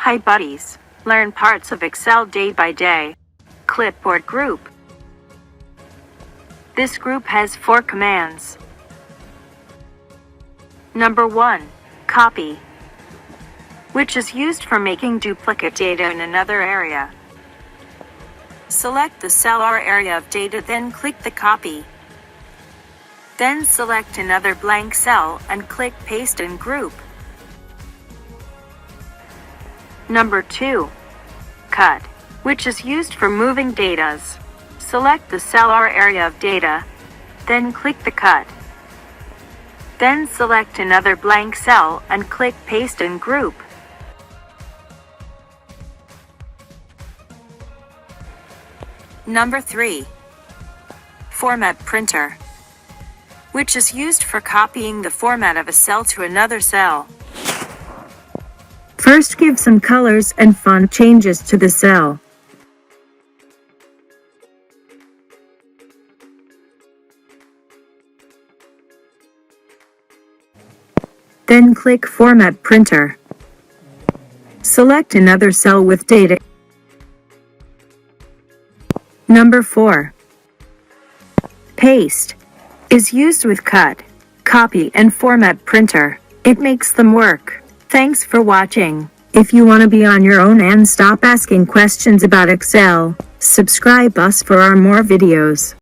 Hi buddies, learn parts of Excel day by day. Clipboard group. This group has 4 commands. Number 1, copy, which is used for making duplicate data in another area. Select the cell or area of data, then click the copy. Then select another blank cell and click paste in group. Number 2, cut, which is used for moving data. Select the cell or area of data, then click the cut. Then select another blank cell and click paste in group. Number 3, format printer, which is used for copying the format of a cell to another cell. First, give some colors and font changes to the cell. Then click Format Printer. Select another cell with data. Number 4, Paste, is used with cut, copy, and format printer. It makes them work. Thanks for watching. If you want to be on your own and stop asking questions about Excel, subscribe us for our more videos.